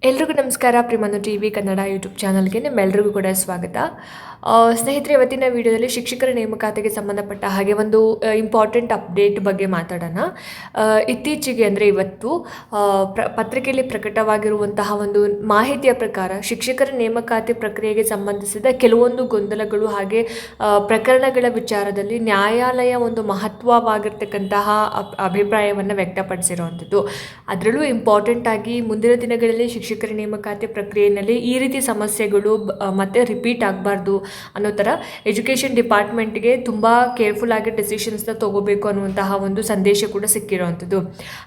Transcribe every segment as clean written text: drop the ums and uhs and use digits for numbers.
ಎಲ್ರಿಗೂ ನಮಸ್ಕಾರ. ಪ್ರಿಮನು TV Kannada YouTube ಚಾನಲ್ಗೆ ನಿಮ್ಮೆಲ್ಲರಿಗೂ ಕೂಡ ಸ್ವಾಗತ. ಸ್ನೇಹಿತರೆ, ಇವತ್ತಿನ ವಿಡಿಯೋದಲ್ಲಿ ಶಿಕ್ಷಕರ ನೇಮಕಾತಿಗೆ ಸಂಬಂಧಪಟ್ಟ ಹಾಗೆ ಒಂದು ಇಂಪಾರ್ಟೆಂಟ್ ಅಪ್ಡೇಟ್ ಬಗ್ಗೆ ಮಾತಾಡೋಣ. ಇತ್ತೀಚೆಗೆ ಅಂದರೆ ಇವತ್ತು ಪತ್ರಿಕೆಯಲ್ಲಿ ಪ್ರಕಟವಾಗಿರುವಂತಹ ಒಂದು ಮಾಹಿತಿಯ ಪ್ರಕಾರ ಶಿಕ್ಷಕರ ನೇಮಕಾತಿ ಪ್ರಕ್ರಿಯೆಗೆ ಸಂಬಂಧಿಸಿದ ಕೆಲವೊಂದು ಗೊಂದಲಗಳು ಹಾಗೆ ಪ್ರಕರಣಗಳ ವಿಚಾರದಲ್ಲಿ ನ್ಯಾಯಾಲಯ ಒಂದು ಮಹತ್ವವಾಗಿರ್ತಕ್ಕಂತಹ ಅಭಿಪ್ರಾಯವನ್ನು ವ್ಯಕ್ತಪಡಿಸಿರುವಂಥದ್ದು. ಅದರಲ್ಲೂ ಇಂಪಾರ್ಟೆಂಟ್ ಆಗಿ ಮುಂದಿನ ದಿನಗಳಲ್ಲಿ ಶಿಕ್ಷಕರ ನೇಮಕಾತಿ ಪ್ರಕ್ರಿಯೆಯಲ್ಲಿ ಈ ರೀತಿ ಸಮಸ್ಯೆಗಳು ಮತ್ತೆ ರಿಪೀಟ್ ಆಗಬಾರ್ದು ಅನ್ನೋ ಥರ ಎಜುಕೇಷನ್ ಡಿಪಾರ್ಟ್ಮೆಂಟ್ಗೆ ತುಂಬ ಕೇರ್ಫುಲ್ ಆಗಿ ಡೆಸಿಷನ್ಸ್ನ ತೊಗೋಬೇಕು ಅನ್ನುವಂತಹ ಒಂದು ಸಂದೇಶ ಕೂಡ ಸಿಕ್ಕಿರುವಂಥದ್ದು.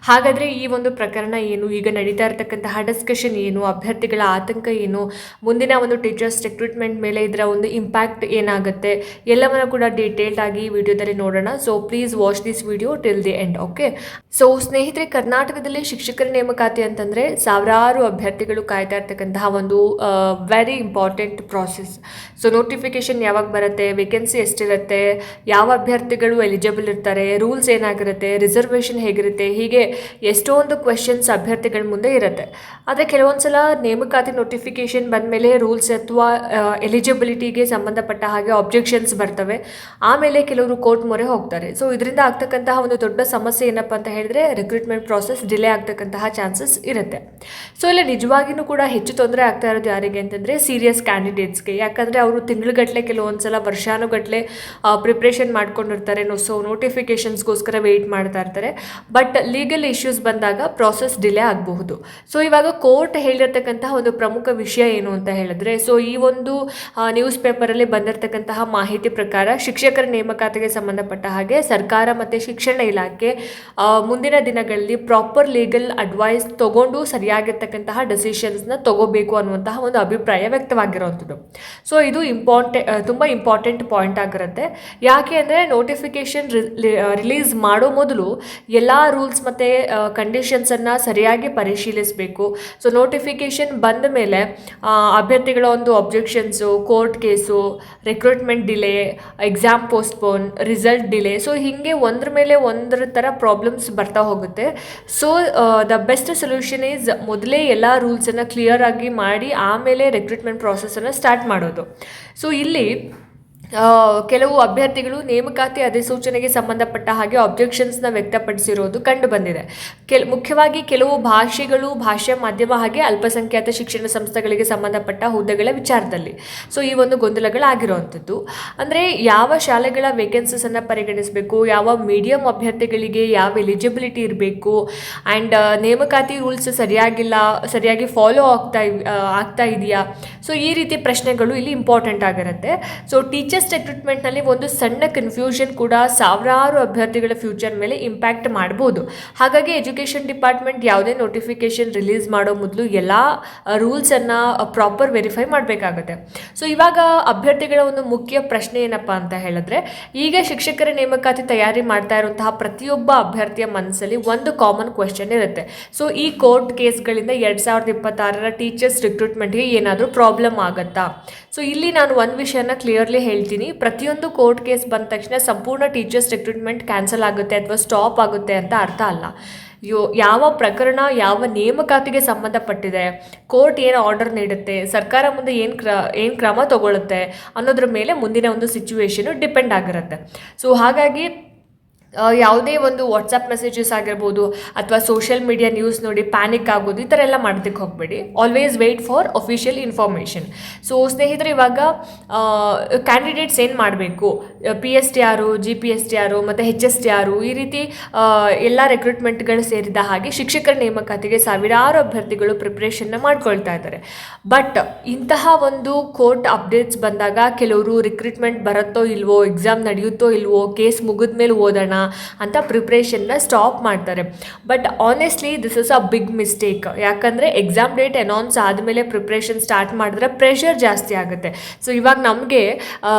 ಹಾಗಾದರೆ ಈ ಒಂದು ಪ್ರಕರಣ ಏನು, ಈಗ ನಡೀತಾ ಇರತಕ್ಕಂತಹ ಡಿಸ್ಕಷನ್ ಏನು, ಅಭ್ಯರ್ಥಿಗಳ ಆತಂಕ ಏನು, ಮುಂದಿನ ಒಂದು ಟೀಚರ್ಸ್ ರಿಕ್ರೂಟ್ಮೆಂಟ್ ಮೇಲೆ ಇದರ ಒಂದು ಇಂಪ್ಯಾಕ್ಟ್ ಏನಾಗುತ್ತೆ, ಎಲ್ಲವನ್ನ ಕೂಡ ಡೀಟೇಲ್ಡ್ ಆಗಿ ಈ ವಿಡಿಯೋದಲ್ಲಿ ನೋಡೋಣ. So please watch this video till the end. Okay, so ಸ್ನೇಹಿತರೆ, ಕರ್ನಾಟಕದಲ್ಲಿ ಶಿಕ್ಷಕರ ನೇಮಕಾತಿ ಅಂತಂದರೆ ಸಾವಿರಾರು ಅಭ್ಯರ್ಥಿಗಳು ಕಾಯ್ತಾ ಇರ್ತಕ್ಕಂತಹ ಒಂದು very important process. So notification ಯಾವಾಗ ಬರುತ್ತೆ, ವೇಕೆನ್ಸಿ ಎಷ್ಟಿರುತ್ತೆ, ಯಾವ ಅಭ್ಯರ್ಥಿಗಳು ಎಲಿಜಿಬಲ್ ಇರ್ತಾರೆ, ರೂಲ್ಸ್ ಏನಾಗಿರುತ್ತೆ, ರಿಸರ್ವೇಷನ್ ಹೇಗಿರುತ್ತೆ, ಹೀಗೆ ಎಷ್ಟೊಂದು ಕ್ವೆಶನ್ಸ್ ಅಭ್ಯರ್ಥಿಗಳ ಮುಂದೆ ಇರುತ್ತೆ. ಆದರೆ ಕೆಲವೊಂದು ಸಲ ನೇಮಕಾತಿ ನೋಟಿಫಿಕೇಶನ್ ಬಂದಮೇಲೆ ರೂಲ್ಸ್ ಅಥವಾ ಎಲಿಜಿಬಿಲಿಟಿಗೆ ಸಂಬಂಧಪಟ್ಟ ಹಾಗೆ ಆಬ್ಜೆಕ್ಷನ್ಸ್ ಬರ್ತವೆ. ಆಮೇಲೆ ಕೆಲವರು ಕೋರ್ಟ್ ಮೊರೆ ಹೋಗ್ತಾರೆ. ಸೊ ಇದರಿಂದ ಆಗ್ತಕ್ಕಂತಹ ಒಂದು ದೊಡ್ಡ ಸಮಸ್ಯೆ ಏನಪ್ಪ ಅಂತ ಹೇಳಿದ್ರೆ ರಿಕ್ರೂಟ್ಮೆಂಟ್ ಪ್ರಾಸೆಸ್ ಡಿಲೇ ಆಗ್ತಕ್ಕಂತಹ ಚಾನ್ಸಸ್ ಇರುತ್ತೆ. ಸೊ ಇಲ್ಲಿ ನಿಜವಾಗಿಯೂ ಕೂಡ ಹೆಚ್ಚು ತೊಂದರೆ ಆಗ್ತಾ ಇರೋದು ಯಾರಿಗೆ ಅಂತಂದರೆ ಸೀರಿಯಸ್ ಕ್ಯಾಂಡಿಡೇಟ್ಸ್ಗೆ. ಯಾಕಂದರೆ ಅವರು ತಿಂಗಳುಗಟ್ಟಲೆ, ಕೆಲವೊಂದು ಸಲ ವರ್ಷಾನುಗಟ್ಟಲೆ ಪ್ರಿಪ್ರೇಷನ್ ಮಾಡ್ಕೊಂಡಿರ್ತಾರೆ. ಸೊ ನೋಟಿಫಿಕೇಷನ್ಸ್ಗೋಸ್ಕರ ವೆಯ್ಟ್ ಮಾಡ್ತಾ ಇರ್ತಾರೆ. ಬಟ್ ಲೀಗಲ್ ಇಶ್ಯೂಸ್ ಬಂದಾಗ ಪ್ರಾಸೆಸ್ ಡಿಲೇ ಆಗಬಹುದು. ಸೊ ಇವಾಗ ಕೋರ್ಟ್ ಹೇಳಿರ್ತಕ್ಕಂತಹ ಒಂದು ಪ್ರಮುಖ ವಿಷಯ ಏನು ಅಂತ ಹೇಳಿದ್ರೆ, ಸೊ ಈ ಒಂದು ನ್ಯೂಸ್ ಪೇಪರಲ್ಲಿ ಬಂದಿರತಕ್ಕಂತಹ ಮಾಹಿತಿ ಪ್ರಕಾರ ಶಿಕ್ಷಕರ ನೇಮಕಾತಿಗೆ ಸಂಬಂಧಪಟ್ಟ ಹಾಗೆ ಸರ್ಕಾರ ಮತ್ತು ಶಿಕ್ಷಣ ಇಲಾಖೆ ಮುಂದಿನ ದಿನಗಳಲ್ಲಿ ಪ್ರಾಪರ್ ಲೀಗಲ್ ಅಡ್ವೈಸ್ ತಗೊಂಡು ಸರಿಯಾಗಿರ್ತಕ್ಕಂತಹ ಡೆಸಿಷನ್ಸ್ನ ತಗೋಬೇಕು ಅನ್ನುವಂತಹ ಒಂದು ಅಭಿಪ್ರಾಯ ವ್ಯಕ್ತವಾಗಿರುವಂಥದ್ದು. ಸೊ ಇದು ತುಂಬ ಇಂಪಾರ್ಟೆಂಟ್ ಪಾಯಿಂಟ್ ಆಗಿರುತ್ತೆ. ಯಾಕೆ ಅಂದರೆ ನೋಟಿಫಿಕೇಶನ್ ರಿಲೀಸ್ ಮಾಡೋ ಮೊದಲು ಎಲ್ಲ ರೂಲ್ಸ್ ಮತ್ತು ಕಂಡೀಷನ್ಸನ್ನು ಸರಿಯಾಗಿ ಪರಿಶೀಲಿಸಬೇಕು. ಸೊ ನೋಟಿಫಿಕೇಶನ್ ಬಂದ ಮೇಲೆ ಅಭ್ಯರ್ಥಿಗಳ ಒಂದು objections, court case, recruitment delay, exam postpone, result delay, so ಹೀಗೆ ಒಂದ್ರ ಮೇಲೆ ಒಂದರ ಥರ ಪ್ರಾಬ್ಲಮ್ಸ್ ಬರ್ತಾ ಹೋಗುತ್ತೆ. So the best solution is ಮೊದಲೇ ಎಲ್ಲ ರೂಲ್ಸನ್ನು ಕ್ಲಿಯರ್ ಆಗಿ ಮಾಡಿ ಆಮೇಲೆ ರಿಕ್ರೂಟ್ಮೆಂಟ್ ಪ್ರಾಸೆಸನ್ನು ಸ್ಟಾರ್ಟ್ ಮಾಡೋದು. ಸೊ ಇಲ್ಲಿ ಕೆಲವು ಅಭ್ಯರ್ಥಿಗಳು ನೇಮಕಾತಿ ಅಧಿಸೂಚನೆಗೆ ಸಂಬಂಧಪಟ್ಟ ಹಾಗೆ ಆಬ್ಜೆಕ್ಷನ್ಸ್ನ ವ್ಯಕ್ತಪಡಿಸಿರೋದು ಕಂಡು ಬಂದಿದೆ. ಮುಖ್ಯವಾಗಿ ಕೆಲವು ಭಾಷಾ ಮಾಧ್ಯಮ ಹಾಗೆ ಅಲ್ಪಸಂಖ್ಯಾತ ಶಿಕ್ಷಣ ಸಂಸ್ಥೆಗಳಿಗೆ ಸಂಬಂಧಪಟ್ಟ ಹುದ್ದೆಗಳ ವಿಚಾರದಲ್ಲಿ. ಸೊ ಈ ಒಂದು ಗೊಂದಲಗಳಾಗಿರುವಂಥದ್ದು. ಅಂದರೆ ಯಾವ ಶಾಲೆಗಳ ವೇಕೆನ್ಸೀಸನ್ನು ಪರಿಗಣಿಸಬೇಕು, ಯಾವ ಮೀಡಿಯಂ ಅಭ್ಯರ್ಥಿಗಳಿಗೆ ಯಾವ ಎಲಿಜಿಬಿಲಿಟಿ ಇರಬೇಕು, ಆ್ಯಂಡ್ ನೇಮಕಾತಿ ರೂಲ್ಸ್ ಸರಿಯಾಗಿ ಫಾಲೋ ಆಗ್ತಾ ಇದೆಯಾ. ಸೊ ಈ ರೀತಿ ಪ್ರಶ್ನೆಗಳು ಇಲ್ಲಿ ಇಂಪಾರ್ಟೆಂಟ್ ಆಗಿರುತ್ತೆ. ಸೊ ಟೀಚರ್ಸ್ ರಿಕ್ರೂಟ್ಮೆಂಟ್ನಲ್ಲಿ ಒಂದು ಸಣ್ಣ ಕನ್ಫ್ಯೂಷನ್ ಕೂಡ ಸಾವಿರಾರು ಅಭ್ಯರ್ಥಿಗಳ ಫ್ಯೂಚರ್ ಮೇಲೆ ಇಂಪ್ಯಾಕ್ಟ್ ಮಾಡ್ಬೋದು. ಹಾಗಾಗಿ ಎಜುಕೇಷನ್ ಡಿಪಾರ್ಟ್ಮೆಂಟ್ ಯಾವುದೇ ನೋಟಿಫಿಕೇಶನ್ ರಿಲೀಸ್ ಮಾಡೋ ಮೊದಲು ಎಲ್ಲ ರೂಲ್ಸನ್ನು ಪ್ರಾಪರ್ ವೆರಿಫೈ ಮಾಡಬೇಕಾಗುತ್ತೆ. ಸೊ ಇವಾಗ ಅಭ್ಯರ್ಥಿಗಳ ಒಂದು ಮುಖ್ಯ ಪ್ರಶ್ನೆ ಏನಪ್ಪ ಅಂತ ಹೇಳಿದ್ರೆ, ಈಗ ಶಿಕ್ಷಕರ ನೇಮಕಾತಿ ತಯಾರಿ ಮಾಡ್ತಾ ಇರುವಂತಹ ಪ್ರತಿಯೊಬ್ಬ ಅಭ್ಯರ್ಥಿಯ ಮನಸ್ಸಲ್ಲಿ ಒಂದು ಕಾಮನ್ ಕ್ವೆಶ್ಚನ್ ಇರುತ್ತೆ. ಸೊ ಈ ಕೋರ್ಟ್ ಕೇಸ್ಗಳಿಂದ 2026 ಟೀಚರ್ಸ್ ರಿಕ್ರೂಟ್ಮೆಂಟ್ಗೆ ಏನಾದರೂ ಪ್ರಾಬ್ಲಮ್ ಆಗುತ್ತಾ. ಸೊ ಇಲ್ಲಿ ನಾನು ಒಂದು ವಿಷಯನ ಕ್ಲಿಯರ್ಲಿ ಹೇಳ್ತೀನಿ. ಪ್ರತಿಯೊಂದು ಕೋರ್ಟ್ ಕೇಸ್ ಬಂದ ತಕ್ಷಣ ಸಂಪೂರ್ಣ ಟೀಚರ್ಸ್ ರಿಕ್ರೂಟ್ಮೆಂಟ್ ಕ್ಯಾನ್ಸಲ್ ಆಗುತ್ತೆ ಅಥವಾ ಸ್ಟಾಪ್ ಆಗುತ್ತೆ ಅಂತ ಅರ್ಥ ಅಲ್ಲ. ಯಾವ ಪ್ರಕರಣ, ಯಾವ ನೇಮಕಾತಿಗೆ ಸಂಬಂಧಪಟ್ಟಿದೆ, ಕೋರ್ಟ್ ಏನು ಆರ್ಡರ್ ನೀಡುತ್ತೆ, ಸರ್ಕಾರ ಮುಂದೆ ಏನು ಕ್ರಮ ತಗೊಳ್ಳುತ್ತೆ ಅನ್ನೋದ್ರ ಮೇಲೆ ಮುಂದಿನ ಒಂದು ಸಿಚುವೇಶನು ಡಿಪೆಂಡ್ ಆಗಿರುತ್ತೆ. ಸೊ ಹಾಗಾಗಿ ಯಾವುದೇ ಒಂದು ವಾಟ್ಸಪ್ ಮೆಸೇಜಸ್ ಆಗಿರ್ಬೋದು ಅಥವಾ ಸೋಷಿಯಲ್ ಮೀಡಿಯಾ ನ್ಯೂಸ್ ನೋಡಿ ಪ್ಯಾನಿಕ್ ಆಗೋದು, ಈ ಥರ ಎಲ್ಲ ಮಾಡೋದಕ್ಕೆ ಹೋಗಬೇಡಿ. Always wait for official information. So ಸ್ನೇಹಿತರೆ, ಇವಾಗ ಕ್ಯಾಂಡಿಡೇಟ್ಸ್ ಏನು ಮಾಡಬೇಕು, PSTR, GPSTR ಮತ್ತು HSTR ಈ ರೀತಿ ಎಲ್ಲ ರಿಕ್ರೂಟ್ಮೆಂಟ್ಗಳು ಸೇರಿದ ಹಾಗೆ ಶಿಕ್ಷಕರ ನೇಮಕಾತಿಗೆ ಸಾವಿರಾರು ಅಭ್ಯರ್ಥಿಗಳು ಪ್ರಿಪ್ರೇಷನ್ನ ಮಾಡ್ಕೊಳ್ತಾ ಇದ್ದಾರೆ. ಬಟ್ ಇಂತಹ ಒಂದು ಕೋರ್ಟ್ ಅಪ್ಡೇಟ್ಸ್ ಬಂದಾಗ ಕೆಲವರು ರಿಕ್ರೂಟ್ಮೆಂಟ್ ಬರುತ್ತೋ ಇಲ್ವೋ, ಎಕ್ಸಾಮ್ ನಡೆಯುತ್ತೋ ಇಲ್ವೋ, ಕೇಸ್ ಮುಗಿದ ಮೇಲೆ ಓದೋಣ ಅಂತ ಪ್ರಿಪ್ರೇಷನ್ನ ಸ್ಟಾಪ್ ಮಾಡ್ತಾರೆ. But honestly this is a big mistake. ಯಾಕಂದರೆ ಎಕ್ಸಾಮ್ ಡೇಟ್ ಅನೌನ್ಸ್ ಆದಮೇಲೆ ಪ್ರಿಪ್ರೇಷನ್ ಸ್ಟಾರ್ಟ್ ಮಾಡಿದ್ರೆ ಪ್ರೆಷರ್ ಜಾಸ್ತಿ ಆಗುತ್ತೆ. ಸೊ ಇವಾಗ ನಮಗೆ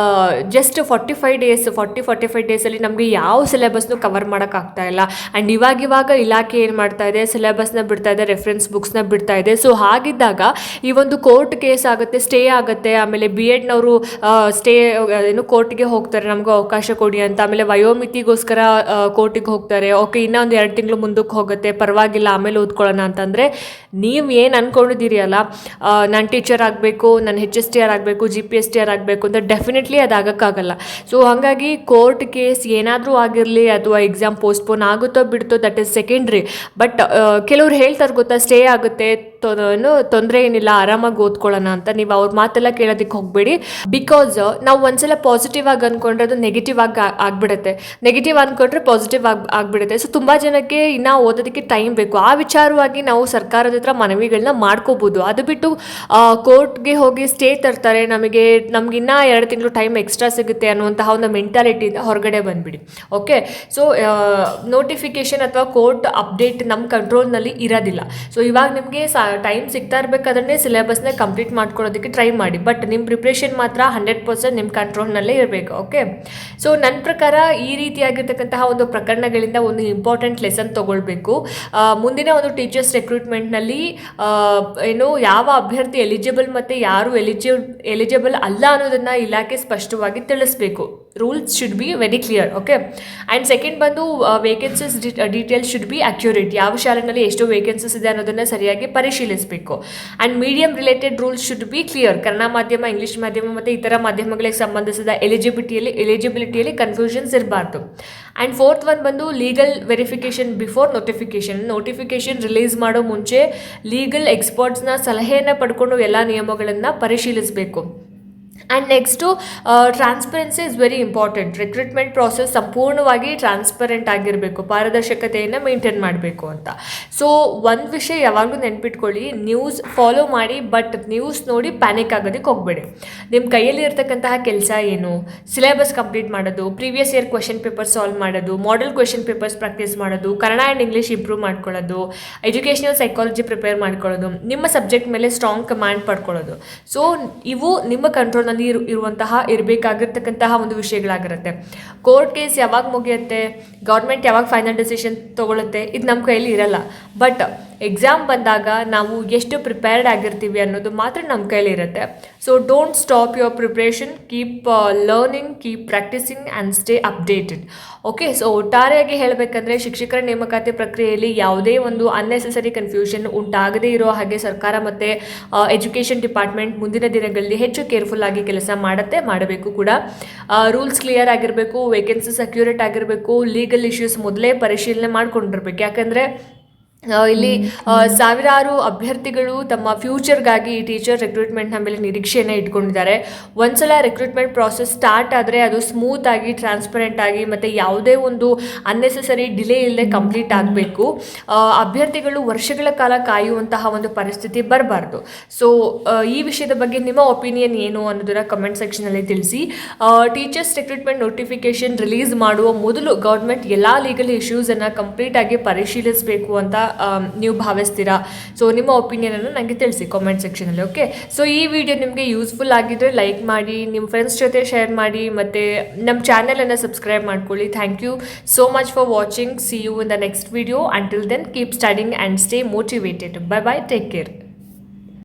ಜಸ್ಟ್ 45 ಡೇಸಲ್ಲಿ ನಮಗೆ ಯಾವ ಸಿಲೆಬಸ್ನು ಕವರ್ ಮಾಡೋಕ್ಕಾಗ್ತಾ ಇಲ್ಲ. ಆ್ಯಂಡ್ ಇವಾಗ ಇಲಾಖೆ ಏನು ಮಾಡ್ತಾ ಇದೆ, ಸಿಲೆಬಸ್ನ ಬಿಡ್ತಾ ಇದೆ, ರೆಫರೆನ್ಸ್ ಬುಕ್ಸ್ನ ಬಿಡ್ತಾ ಇದೆ. ಸೊ ಹಾಗಿದ್ದಾಗ ಈ ಒಂದು ಕೋರ್ಟ್ ಕೇಸ್ ಆಗುತ್ತೆ, ಸ್ಟೇ ಆಗುತ್ತೆ. ಆಮೇಲೆ BEdನವರು ಕೋರ್ಟ್ಗೆ ಹೋಗ್ತಾರೆ, ನಮಗೂ ಅವಕಾಶ ಕೊಡಿ ಅಂತ. ಆಮೇಲೆ ವಯೋಮಿತಿಗೋಸ್ಕರ ಕೋರ್ಟಿಗೆ ಹೋಗ್ತಾರೆ, ಓಕೆ ಇನ್ನೊಂದು 2 ತಿಂಗಳು ಮುಂದಕ್ಕೆ ಹೋಗುತ್ತೆ, ಪರವಾಗಿಲ್ಲ ಆಮೇಲೆ ಓದ್ಕೊಳ್ಳೋಣ ಅಂತಂದರೆ ನೀವು ಏನು ಅಂದ್ಕೊಂಡಿದ್ದೀರಿ ಅಲ್ಲ, ನಾನು ಟೀಚರ್ ಆಗಬೇಕು, ನಾನು HSTR ಆಗಬೇಕು, GPSTR ಆಗಬೇಕು ಅಂತ ಡೆಫಿನೆಟ್ಲಿ ಅದು ಆಗೋಕ್ಕಾಗಲ್ಲ. ಸೊ ಹಾಗಾಗಿ ಕೋರ್ಟ್ ಕೇಸ್ ಏನಾದರೂ ಆಗಿರಲಿ ಅಥವಾ ಎಕ್ಸಾಮ್ ಪೋಸ್ಟ್ಪೋನ್ ಆಗುತ್ತೋ ಬಿಡ್ತೋ ದಟ್ ಈಸ್ ಸೆಕೆಂಡ್ರಿ. ಬಟ್ ಕೆಲವ್ರು ಹೇಳ್ತಾರೆ ಗೊತ್ತಾ, ಸ್ಟೇ ಆಗುತ್ತೆ, ತೊಂದರೆ ಏನಿಲ್ಲ, ಆರಾಮಾಗಿ ಓದ್ಕೊಳ್ಳೋಣ ಅಂತ. ನೀವು ಅವ್ರ ಮಾತೆಲ್ಲ ಕೇಳೋದಕ್ಕೆ ಹೋಗಬೇಡಿ. ಬಿಕಾಸ್ ನಾವು ಒಂದ್ಸಲ ಪಾಸಿಟಿವ್ ಆಗಿ ಅಂದ್ಕೊಂಡ್ರೆ ಅದು ನೆಗೆಟಿವ್ ಆಗಿ ಆಗ್ಬಿಡುತ್ತೆ, ನೆಗೆಟಿವ್ ಅಂದ್ಕೊಂಡ್ರೆ ಪಾಸಿಟಿವ್ ಆಗಿಬಿಡುತ್ತೆ. ಸೊ ತುಂಬ ಜನಕ್ಕೆ ಇನ್ನೂ ಓದೋದಕ್ಕೆ ಟೈಮ್ ಬೇಕು. ಆ ವಿಚಾರವಾಗಿ ನಾವು ಸರ್ಕಾರದ ಹತ್ರ ಮನವಿಗಳನ್ನ ಮಾಡ್ಕೋಬೋದು. ಅದು ಬಿಟ್ಟು ಕೋರ್ಟ್ಗೆ ಹೋಗಿ ಸ್ಟೇ ತರ್ತಾರೆ, ನಮಗೆ ಇನ್ನೂ 2 ತಿಂಗಳು ಟೈಮ್ ಎಕ್ಸ್ಟ್ರಾ ಸಿಗುತ್ತೆ ಅನ್ನುವಂತಹ ಒಂದು ಮೆಂಟಾಲಿಟಿಯಿಂದ ಹೊರಗಡೆ ಬಂದುಬಿಡಿ. ಓಕೆ, ಸೊ ನೋಟಿಫಿಕೇಶನ್ ಅಥವಾ ಕೋರ್ಟ್ ಅಪ್ಡೇಟ್ ನಮ್ಮ ಕಂಟ್ರೋಲ್ನಲ್ಲಿ ಇರೋದಿಲ್ಲ. ಸೊ ಇವಾಗ ನಿಮಗೆ ಟೈಮ್ ಸಿಗ್ತಾ ಇರಬೇಕಾದ್ರೆ ಸಿಲೆಬಸ್ನ ಕಂಪ್ಲೀಟ್ ಮಾಡ್ಕೊಳ್ಳೋದಕ್ಕೆ ಟ್ರೈ ಮಾಡಿ. ಬಟ್ ನಿಮ್ಮ ಪ್ರಿಪ್ರೇಷನ್ ಮಾತ್ರ 100% ನಿಮ್ಮ ಕಂಟ್ರೋಲ್ನಲ್ಲೇ ಇರಬೇಕು. ಓಕೆ, ಸೊ ನನ್ನ ಪ್ರಕಾರ ಈ ರೀತಿಯಾಗಿರ್ತಕ್ಕಂತಹ ಒಂದು ಪ್ರಕರಣಗಳಿಂದ ಒಂದು ಇಂಪಾರ್ಟೆಂಟ್ ಲೆಸನ್ ತೊಗೊಳ್ಬೇಕು. ಮುಂದಿನ ಒಂದು ಟೀಚರ್ಸ್ ರಿಕ್ರೂಟ್ಮೆಂಟ್ನಲ್ಲಿ ಯಾವ ಅಭ್ಯರ್ಥಿ ಎಲಿಜಿಬಲ್ ಮತ್ತು ಯಾರು ಎಲಿಜಿಬಲ್ ಅಲ್ಲ ಅನ್ನೋದನ್ನು ಇಲಾಖೆ ಸ್ಪಷ್ಟವಾಗಿ ತಿಳಿಸ್ಬೇಕು. Rules should be very clear. Okay, and second ಬಂದು vacancies details should be accurate. ಯಾವ ಶಾಲೆಯಲ್ಲಿ ಎಷ್ಟು ವೇಕೆನ್ಸೀಸ್ ಇದೆ ಅನ್ನೋದನ್ನು ಸರಿಯಾಗಿ ಪರಿಶೀಲಿಸಬೇಕು. And medium related rules should be clear. ಕನ್ನಡ ಮಾಧ್ಯಮ, ಇಂಗ್ಲೀಷ್ ಮಾಧ್ಯಮ ಮತ್ತು ಇತರ ಮಾಧ್ಯಮಗಳಿಗೆ ಸಂಬಂಧಿಸಿದ ಎಲಿಜಿಬಿಲಿಟಿಯಲ್ಲಿ ಕನ್ಫ್ಯೂಷನ್ಸ್ ಇರಬಾರ್ದು. ಆ್ಯಂಡ್ ಫೋರ್ತ್ ಒನ್ ಬಂದು legal verification before notification release ಮಾಡೋ ಮುಂಚೆ ಲೀಗಲ್ ಎಕ್ಸ್ಪರ್ಟ್ಸ್ನ ಸಲಹೆಯನ್ನು ಪಡ್ಕೊಂಡು ಎಲ್ಲ ನಿಯಮಗಳನ್ನು ಪರಿಶೀಲಿಸಬೇಕು. And next transparency is very important. Recruitment process ಸಂಪೂರ್ಣವಾಗಿ ಟ್ರಾನ್ಸ್ಪರೆಂಟ್ ಆಗಿರಬೇಕು, ಪಾರದರ್ಶಕತೆಯನ್ನು ಮೇಂಟೈನ್ ಮಾಡಬೇಕು ಅಂತ. ಸೊ ಒಂದು ವಿಷಯ ಯಾವಾಗಲೂ ನೆನ್ಪಿಟ್ಕೊಳ್ಳಿ, ನ್ಯೂಸ್ ಫಾಲೋ ಮಾಡಿ, ಬಟ್ ನ್ಯೂಸ್ ನೋಡಿ ಪ್ಯಾನಿಕ್ ಆಗೋದಕ್ಕೆ ಹೋಗಬೇಡಿ. ನಿಮ್ಮ ಕೈಯಲ್ಲಿ ಇರ್ತಕ್ಕಂತಹ ಕೆಲಸ ಏನು? ಸಿಲೆಬಸ್ ಕಂಪ್ಲೀಟ್ ಮಾಡೋದು, previous year question paper solve ಮಾಡೋದು, ಮಾಡೆಲ್ ಕ್ವೆಶನ್ ಪೇಪರ್ಸ್ ಪ್ರಾಕ್ಟೀಸ್ ಮಾಡೋದು, ಕನ್ನಡ ಆ್ಯಂಡ್ ಇಂಗ್ಲೀಷ್ ಇಂಪ್ರೂವ್ ಮಾಡ್ಕೊಳ್ಳೋದು, ಎಜುಕೇಷನಲ್ ಸೈಕಾಲಜಿ ಪ್ರಿಪೇರ್ ಮಾಡ್ಕೊಳ್ಳೋದು, ನಿಮ್ಮ ಸಬ್ಜೆಕ್ಟ್ ಮೇಲೆ ಸ್ಟ್ರಾಂಗ್ ಕಮಾಂಡ್ ಪಡ್ಕೊಳ್ಳೋದು. ಸೊ ಇವು ನಿಮ್ಮ ಕಂಟ್ರೋಲ್ ಇರಬೇಕಾಗಿರ್ತಕ್ಕಂತಹ ಒಂದು ವಿಷಯಗಳಾಗಿರುತ್ತೆ. ಕೋರ್ಟ್ ಕೇಸ್ ಯಾವಾಗ ಮುಗಿಯುತ್ತೆ, ಗೌರ್ಮೆಂಟ್ ಯಾವಾಗ ಫೈನಲ್ ಡಿಸಿಷನ್ ತೊಗೊಳುತ್ತೆ, ಇದು ನಮ್ಮ ಕೈಯಲ್ಲಿ ಇರಲ್ಲ. ಬಟ್ ಎಕ್ಸಾಮ್ ಬಂದಾಗ ನಾವು ಎಷ್ಟು ಪ್ರಿಪೇರ್ಡ್ ಆಗಿರ್ತೀವಿ ಅನ್ನೋದು ಮಾತ್ರ ನಮ್ಮ ಕೈಯಲ್ಲಿ ಇರುತ್ತೆ. So don't stop your preparation, keep learning, keep practising and stay updated. Okay, so ಒಟ್ಟಾರೆಯಾಗಿ ಹೇಳಬೇಕಂದ್ರೆ ಶಿಕ್ಷಕರ ನೇಮಕಾತಿ ಪ್ರಕ್ರಿಯೆಯಲ್ಲಿ ಯಾವುದೇ ಒಂದು ಅನ್ನೆಸೆಸರಿ ಕನ್ಫ್ಯೂಷನ್ ಉಂಟಾಗದೇ ಇರೋ ಹಾಗೆ ಸರ್ಕಾರ ಮತ್ತು ಎಜುಕೇಷನ್ ಡಿಪಾರ್ಟ್ಮೆಂಟ್ ಮುಂದಿನ ದಿನಗಳಲ್ಲಿ ಹೆಚ್ಚು ಕೇರ್ಫುಲ್ ಆಗಿ ಕೆಲಸ ಮಾಡಬೇಕು ಕೂಡ. ರೂಲ್ಸ್ ಕ್ಲಿಯರ್ ಆಗಿರಬೇಕು, ವೇಕೆನ್ಸೀಸ್ ಅಕ್ಯುರೇಟ್ ಆಗಿರಬೇಕು, ಲೀಗಲ್ ಇಶ್ಯೂಸ್ ಮೊದಲೇ ಪರಿಶೀಲನೆ ಮಾಡ್ಕೊಂಡಿರ್ಬೇಕು. ಯಾಕಂದರೆ ಇಲ್ಲಿ ಸಾವಿರಾರು ಅಭ್ಯರ್ಥಿಗಳು ತಮ್ಮ ಫ್ಯೂಚರ್ಗಾಗಿ ಈ ಟೀಚರ್ ರಿಕ್ರೂಟ್ಮೆಂಟ್ನ ಮೇಲೆ ನಿರೀಕ್ಷೆಯನ್ನು ಇಟ್ಕೊಂಡಿದ್ದಾರೆ. ಒಂದ್ಸಲ ರಿಕ್ರೂಟ್ಮೆಂಟ್ ಪ್ರಾಸೆಸ್ ಸ್ಟಾರ್ಟ್ ಆದರೆ ಅದು ಸ್ಮೂತ್ ಆಗಿ, ಟ್ರಾನ್ಸ್ಪರೆಂಟ್ ಆಗಿ ಮತ್ತು ಯಾವುದೇ ಒಂದು ಅನ್ನೆಸೆಸರಿ ಡಿಲೇ ಇಲ್ಲದೆ ಕಂಪ್ಲೀಟ್ ಆಗಬೇಕು. ಅಭ್ಯರ್ಥಿಗಳು ವರ್ಷಗಳ ಕಾಲ ಕಾಯುವಂತಹ ಒಂದು ಪರಿಸ್ಥಿತಿ ಬರಬಾರ್ದು. ಸೊ ಈ ವಿಷಯದ ಬಗ್ಗೆ ನಿಮ್ಮ ಒಪಿನಿಯನ್ ಏನು ಅನ್ನೋದನ್ನು ಕಮೆಂಟ್ ಸೆಕ್ಷನಲ್ಲಿ ತಿಳಿಸಿ. ಟೀಚರ್ಸ್ ರಿಕ್ರೂಟ್ಮೆಂಟ್ ನೋಟಿಫಿಕೇಷನ್ ರಿಲೀಸ್ ಮಾಡುವ ಮೊದಲು ಗೌರ್ಮೆಂಟ್ ಎಲ್ಲ ಲೀಗಲ್ ಇಶ್ಯೂಸನ್ನು ಕಂಪ್ಲೀಟಾಗಿ ಪರಿಶೀಲಿಸಬೇಕು ಅಂತ ನೀವು ಭಾವಿಸ್ತೀರಾ? ಸೊ ನಿಮ್ಮ ಒಪಿನಿಯನನ್ನು ನನಗೆ ತಿಳಿಸಿ ಕಾಮೆಂಟ್ ಸೆಕ್ಷನಲ್ಲಿ. ಓಕೆ, ಸೊ ಈ ವಿಡಿಯೋ ನಿಮಗೆ ಯೂಸ್ಫುಲ್ ಆಗಿದ್ದರೆ ಲೈಕ್ ಮಾಡಿ, ನಿಮ್ಮ ಫ್ರೆಂಡ್ಸ್ ಜೊತೆ ಶೇರ್ ಮಾಡಿ, ಮತ್ತು ನಮ್ಮ ಚಾನಲನ್ನು ಸಬ್ಸ್ಕ್ರೈಬ್ ಮಾಡ್ಕೊಳ್ಳಿ. Thank you so much for watching. See you in the next video. Until then keep studying and stay motivated. Bye bye, take care.